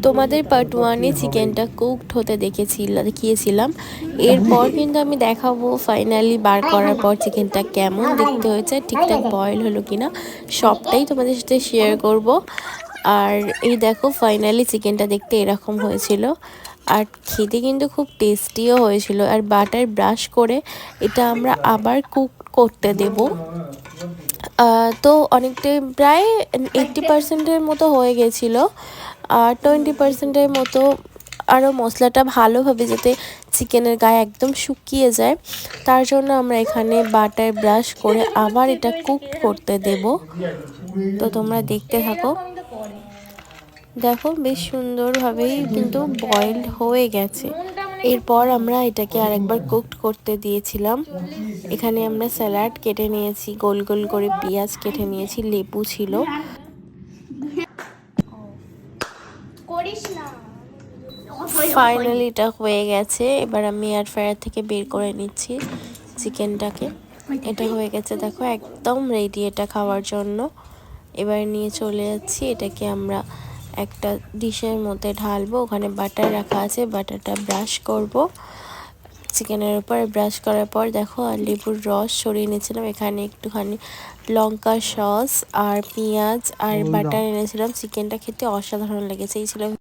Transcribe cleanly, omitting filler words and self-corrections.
তোমাদের পার্ট 1-এ চিকেনটা কুকড হতে দেখিয়েছিলাম। এরপর কিন্তু আমি দেখাবো ফাইনালি বার করার পর চিকেনটা কেমন দেখতে হয়েছে, ঠিকঠাক বয়েল হলো কিনা, সবটাই তোমাদের সাথে শেয়ার করব। আর এই দেখো ফাইনালি চিকেনটা দেখতে এরকম হয়েছিল, আর খেতে কিন্তু খুব টেস্টিও হয়েছিল। আর বাটার ব্রাশ করে এটা আমরা আবার কুক করতে দেব। তো অনেকটাই প্রায় 80%-এর মতো হয়ে গেছিলো, আর 20%-এর মতো আরও মশলাটা ভালোভাবে যাতে চিকেনের গায়ে একদম শুকিয়ে যায়, তার জন্য আমরা এখানে বাটার ব্রাশ করে আবার এটা কুক করতে দেব। তো তোমরা দেখতে থাকো। দেখো বেশ সুন্দরভাবেই কিন্তু বয়েলড হয়ে গেছে। এরপর আমরা এটাকে আরেকবার কুকড করতে দিয়েছিলাম। এখানে আমরা স্যালাড কেটে নিয়েছি, গোল গোল করে পেঁয়াজ কেটে নিয়েছি, লেবু ছিল। ফাইনালি এটা হয়ে গেছে। এবার আমি এয়ার ফ্রায়ার থেকে বের করে নিচ্ছি চিকেনটাকে। এটা হয়ে গেছে, দেখো একদম রেডি এটা খাওয়ার জন্য। এবার নিয়ে চলে যাচ্ছি, এটাকে আমরা একটা ডিশের মধ্যে ঢালবো। ওখানে বাটার রাখা আছে, বাটারটা ব্রাশ করব চিকেনের উপর। ব্রাশ করার পর দেখো আর লেবুর রস সরিয়ে নিয়েছিলাম, এখানে একটুখানি লঙ্কা সস আর পেঁয়াজ আর বাটার এনেছিলাম। চিকেনটা খেতে অসাধারণ লেগেছে। এই ছিল